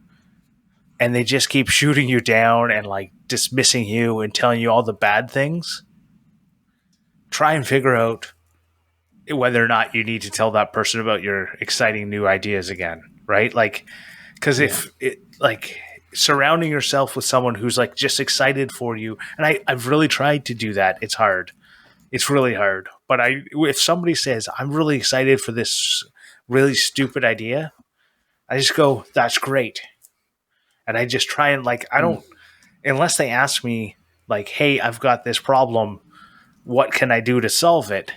S1: and they just keep shooting you down and like dismissing you and telling you all the bad things, try and figure out whether or not you need to tell that person about your exciting new ideas again, right? Like, because if it like surrounding yourself with someone who's like just excited for you, and I've really tried to do that. It's hard. It's really hard. But if somebody says, I'm really excited for this really stupid idea, I just go, that's great. And I just try and like, I don't, unless they ask me like, hey, I've got this problem, what can I do to solve it?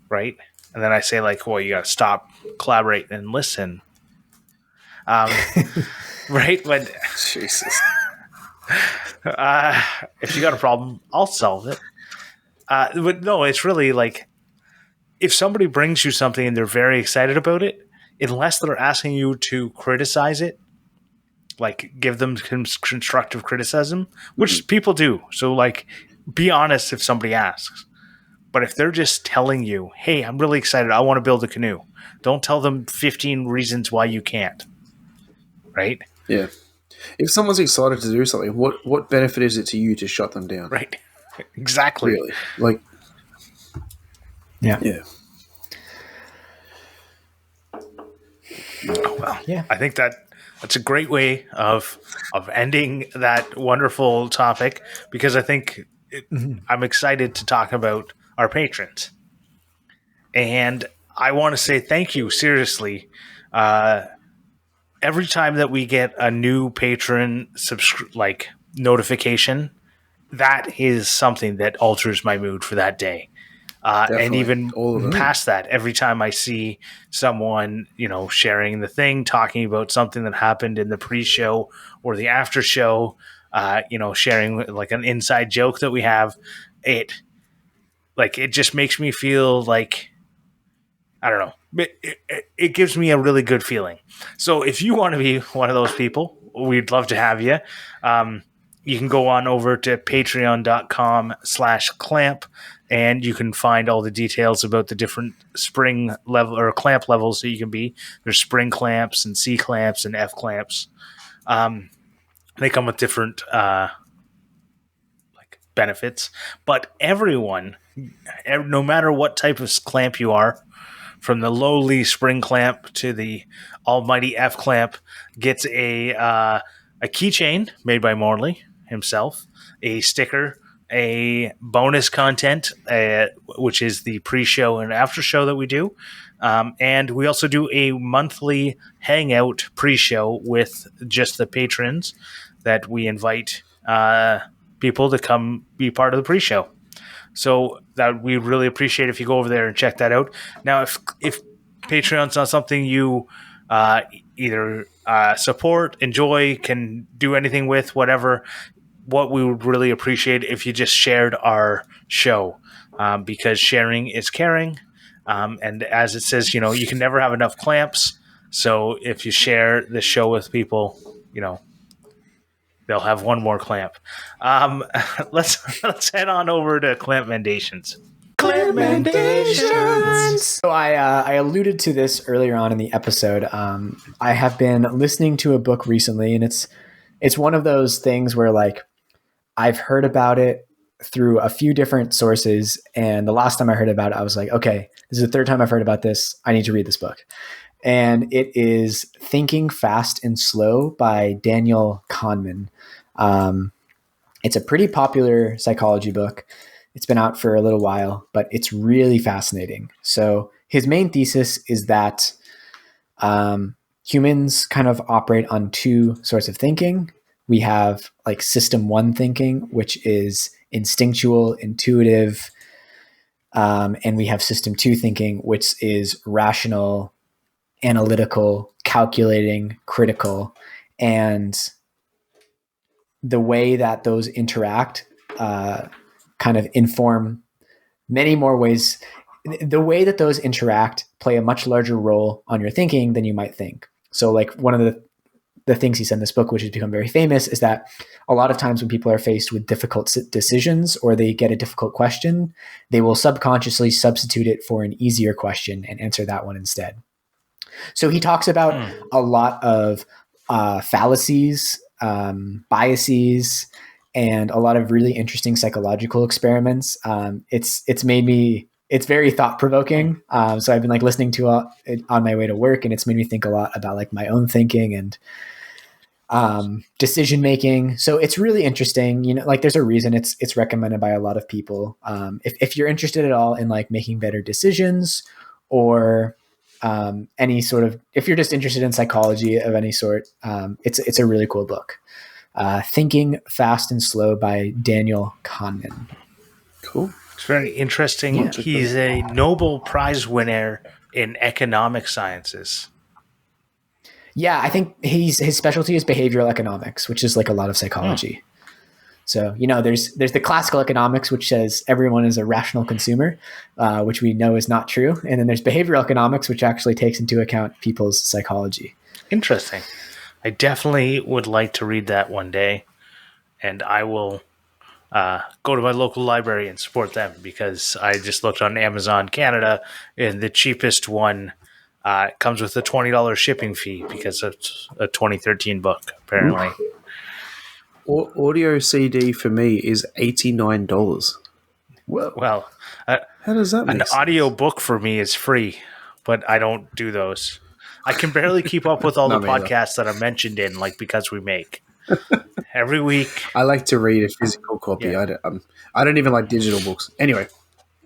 S1: Right? And then I say like, well, you got to stop, collaborate, and listen. Right? But
S3: Jesus.
S1: If you got a problem, I'll solve it. But no, it's really like, if somebody brings you something and they're very excited about it, unless they're asking you to criticize it, like give them constructive criticism, which people do. So like, be honest if somebody asks. But if they're just telling you, hey, I'm really excited, I want to build a canoe, don't tell them 15 reasons why you can't. Right?
S3: Yeah. If someone's excited to do something, what benefit is it to you to shut them down?
S1: Right. Exactly.
S3: Really? Like,
S2: Yeah.
S3: yeah.
S1: Oh, well,
S2: Yeah.
S1: I think that's a great way of ending that wonderful topic, because I think I'm excited to talk about our patrons. And I want to say thank you, seriously. Every time that we get a new patron notification, that is something that alters my mood for that day. And
S3: Definitely.
S1: even
S3: All of them.
S1: past that, every time I see someone, sharing the thing, talking about something that happened in the pre-show or the after show, sharing like an inside joke that we have, it just makes me feel like, I don't know, it gives me a really good feeling. So if you want to be one of those people, we'd love to have you. You can go on over to patreon.com/clamp, and you can find all the details about the different spring level or clamp levels that you can be. There's spring clamps and C clamps and F clamps. They come with different benefits, but everyone, no matter what type of clamp you are, from the lowly spring clamp to the almighty F clamp, gets a keychain made by Morley himself, a sticker, a bonus content, which is the pre-show and after show that we do. And we also do a monthly hangout pre-show with just the patrons that we invite people to come be part of the pre-show. So that we really appreciate if you go over there and check that out. Now, if Patreon's not something you either support, enjoy, can do anything with, whatever, what we would really appreciate if you just shared our show, because sharing is caring. And as it says, you can never have enough clamps. So if you share the show with people, they'll have one more clamp. Let's head on over to Clampmendations.
S2: Clampmendations. So I alluded to this earlier on in the episode. I have been listening to a book recently, and it's one of those things where like I've heard about it through a few different sources, and the last time I heard about it, I was like, okay, this is the third time I've heard about this. I need to read this book. And it is Thinking Fast and Slow by Daniel Kahneman. It's a pretty popular psychology book. It's been out for a little while, but it's really fascinating. So his main thesis is that humans kind of operate on two sorts of thinking. We have like system one thinking, which is instinctual, intuitive, and we have system two thinking, which is rational, analytical, calculating, critical. And the way that those interact kind of inform many more ways. The way that those interact play a much larger role on your thinking than you might think. So like one of the things he said in this book, which has become very famous, is that a lot of times when people are faced with difficult decisions or they get a difficult question, they will subconsciously substitute it for an easier question and answer that one instead. So he talks about a lot of fallacies, biases, and a lot of really interesting psychological experiments. It's very thought provoking. So I've been like listening to it on my way to work, and it's made me think a lot about like my own thinking and decision making. So it's really interesting. Like there's a reason it's recommended by a lot of people. If you're interested at all in like making better decisions, or any sort of, if you're just interested in psychology of any sort, it's a really cool book. Thinking Fast and Slow by Daniel Kahneman.
S3: Cool.
S1: It's very interesting.
S3: Yeah.
S1: He's a Nobel Prize winner in economic sciences.
S2: Yeah, I think his specialty is behavioral economics, which is like a lot of psychology. So, there's the classical economics, which says everyone is a rational consumer, which we know is not true. And then there's behavioral economics, which actually takes into account people's psychology.
S1: Interesting. I definitely would like to read that one day, and I will go to my local library and support them, because I just looked on Amazon Canada, and the cheapest one comes with a $20 shipping fee because it's a 2013 book, apparently.
S3: Audio CD for me is $89.
S2: Whoa.
S1: Well,
S3: How does that make
S1: an
S3: sense?
S1: audio book for me is free, but I don't do those. I can barely keep up with all the
S3: Not me either.
S1: podcasts that are mentioned in, like, Because We Make. Every week.
S3: I like to read a physical copy.
S1: Yeah.
S3: I don't even like digital books. Anyway,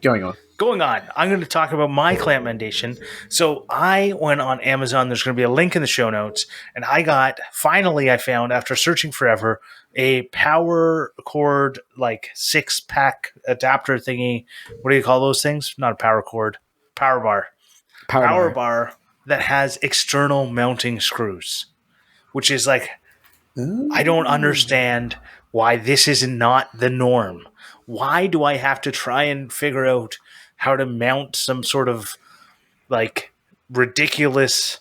S3: going on.
S1: Going on, I'm going to talk about my Clampmendation. So I went on Amazon. There's going to be a link in the show notes. And I found, after searching forever, a power cord, like 6-pack adapter thingy. What do you call those things? Not a power cord. Power bar. Power bar that has external mounting screws, which is like, I don't understand why this is not the norm. Why do I have to try and figure out how to mount some sort of like ridiculous,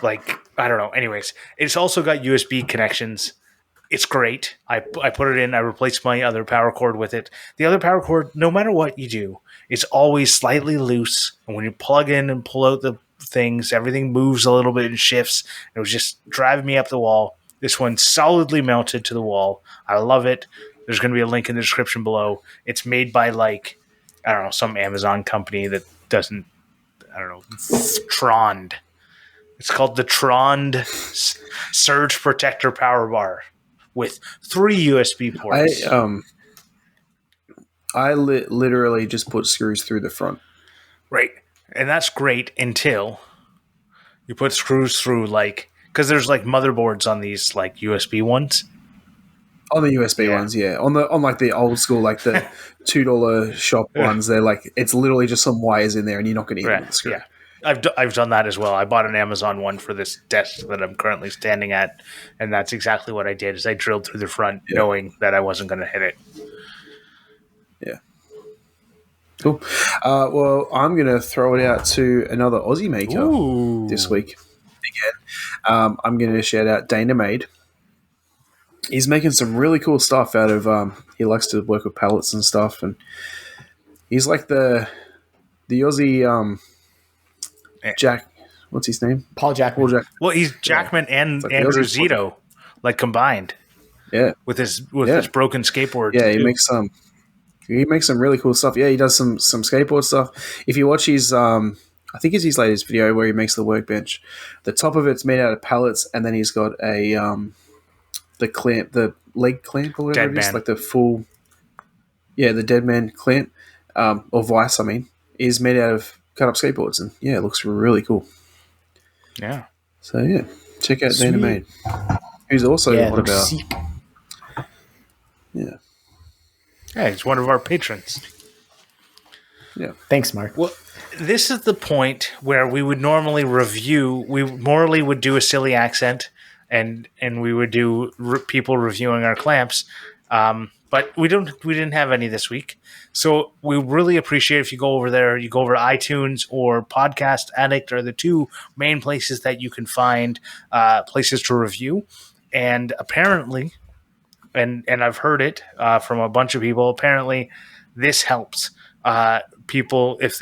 S1: like, I don't know. Anyways, it's also got USB connections. It's great. I put it in. I replaced my other power cord with it. The other power cord, no matter what you do, is always slightly loose. And when you plug in and pull out the things, everything moves a little bit and shifts. It was just driving me up the wall. This one's solidly mounted to the wall. I love it. There's going to be a link in the description below. It's made by, like, I don't know, some Amazon company that doesn't, I don't know, Trond. It's called the Trond Surge Protector Power Bar with 3 USB ports.
S3: I literally just put screws through the front.
S1: Right. And that's great until you put screws through, like, because there's like motherboards on these like USB ones.
S3: On the USB ones, yeah. On like the old school, like the $2 shop ones, they're like, it's literally just some wires in there, and you're not going to eat them with a screw.
S1: Yeah, I've done that as well. I bought an Amazon one for this desk that I'm currently standing at, and that's exactly what I did. Is I drilled through the front, knowing that I wasn't going to hit it.
S3: Yeah. Cool. Well, I'm going to throw it out to another Aussie maker this week. Again, I'm going to shout out Dana Made. He's making some really cool stuff out of. He likes to work with pallets and stuff, and he's like the Aussie Jack. What's his name?
S2: Paul Jackman.
S1: Well, he's Jackman and like Andrew Zito, like, combined.
S3: Yeah,
S1: with his broken skateboard.
S3: Yeah, he makes some really cool stuff. Yeah, he does some skateboard stuff. If you watch his, I think it's his latest video where he makes the workbench. The top of it's made out of pallets, and then he's got a the clamp, the leg clamp or whatever it is, like the full, the dead man clamp or vice. I mean, is made out of cut up skateboards, and it looks really cool.
S1: Yeah.
S3: So check out Dana Made, who's also one of our. Yeah.
S1: Yeah, he's one of our patrons.
S3: Yeah.
S2: Thanks, Mark.
S1: Well, this is the point where we would normally review. Morley would do a silly accent, and we would do people reviewing our clamps. But we didn't have any this week. So we really appreciate if you go over there. You go over to iTunes or Podcast Addict are the 2 main places that you can find places to review. And apparently, and I've heard it from a bunch of people, apparently this helps people if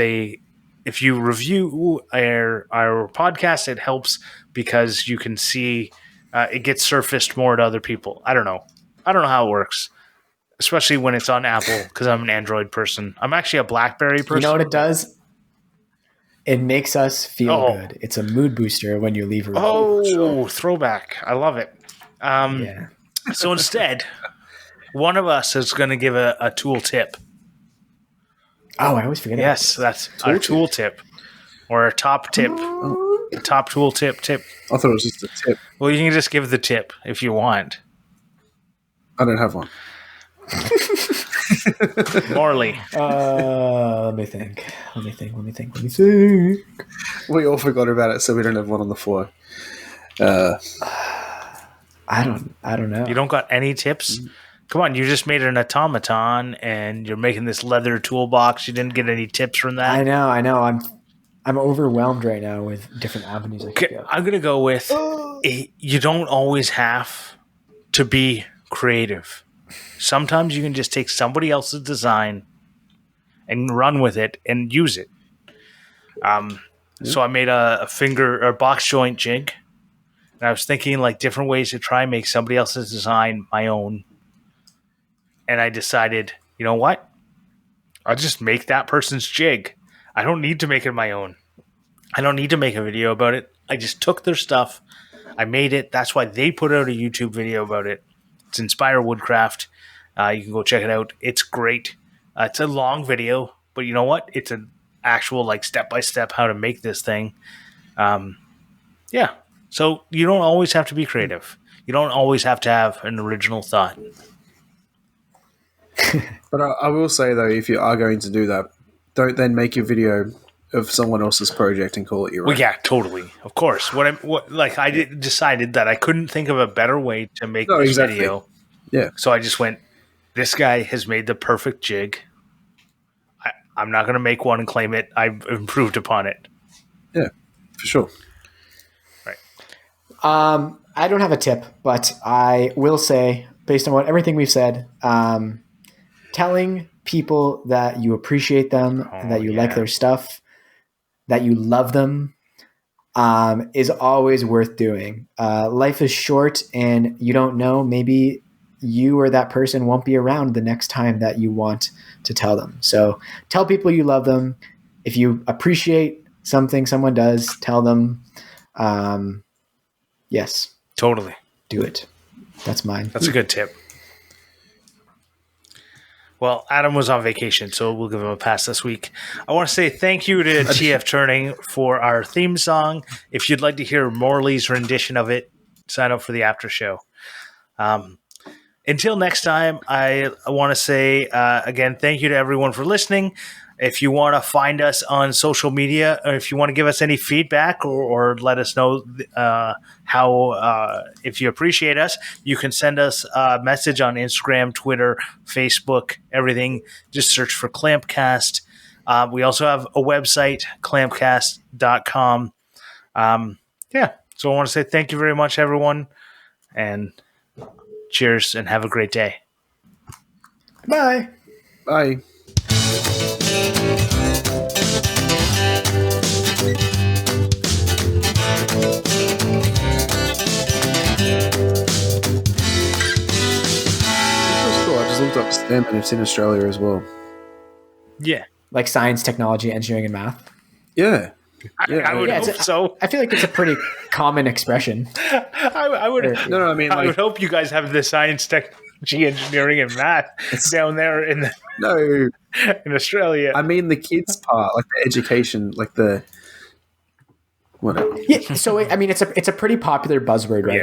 S1: you review our podcast, it helps because you can see it gets surfaced more to other people. I don't know how it works, especially when it's on Apple, because I'm an Android person. I'm actually a BlackBerry person.
S2: You know what it does? It makes us feel good. It's a mood booster when you leave a review.
S1: Oh, throwback. I love it. So instead, one of us is going to give a tool tip.
S2: Oh, I always forget.
S1: Yes, that's our tool tip. Or a top tip. Top tool tip.
S3: I thought it was just a tip.
S1: Well, you can just give the tip if you want.
S3: I don't have one.
S1: Morley.
S2: Let me think.
S3: We all forgot about it, so we don't have one on the fly.
S2: I don't know.
S1: You don't got any tips? Come on, you just made an automaton and you're making this leather toolbox. You didn't get any tips from that?
S2: I know. I'm overwhelmed right now with different avenues I could go.
S1: I'm going to go with you don't always have to be creative. Sometimes you can just take somebody else's design and run with it and use it. So I made a finger or box joint jig, and I was thinking like different ways to try and make somebody else's design my own. And I decided, you know what? I'll just make that person's jig. I don't need to make it my own. I don't need to make a video about it. I just took their stuff. I made it. That's why they put out a YouTube video about it. It's Inspire Woodcraft. You can go check it out. It's great. It's a long video, but you know what? It's an actual like step-by-step how to make this thing. Yeah. So you don't always have to be creative. You don't always have to have an original thought.
S3: But I will say, though, if you are going to do that, don't then make your video of someone else's project and call it your own.
S1: Well, yeah, totally. Of course. I decided that I couldn't think of a better way to make this video.
S3: Yeah.
S1: So I just went, this guy has made the perfect jig. I'm not going to make one and claim it. I've improved upon it.
S3: Yeah, for sure.
S1: Right.
S2: I don't have a tip, but I will say, based on everything we've said, telling people that you appreciate them, that you like their stuff, that you love them, is always worth doing. Life is short, and you don't know, maybe you or that person won't be around the next time that you want to tell them. So tell people you love them. If you appreciate something someone does, tell them. Yes.
S1: Totally.
S2: Do it. That's mine.
S1: That's a good tip. Well, Adam was on vacation, so we'll give him a pass this week. I want to say thank you to TF Turning for our theme song. If you'd like to hear Morley's rendition of it, sign up for the after show. Until next time, I want to say, again, thank you to everyone for listening. If you want to find us on social media, or if you want to give us any feedback or let us know how, if you appreciate us, you can send us a message on Instagram, Twitter, Facebook, everything. Just search for Clampcast. We also have a website, clampcast.com. So I want to say thank you very much, everyone, and cheers, and have a great day.
S2: Bye.
S3: Bye. I just looked up STEM and it's in Australia as well.
S1: Yeah.
S2: Like science, technology, engineering, and math.
S3: Yeah.
S1: I would hope so.
S2: I feel like it's a pretty common expression.
S1: I would.
S3: No, I mean,
S1: I would hope you guys have the science, technology, engineering, and math down there in Australia.
S3: I mean the kids part, like the education, like the whatever.
S2: Yeah. So I mean, it's a pretty popular buzzword right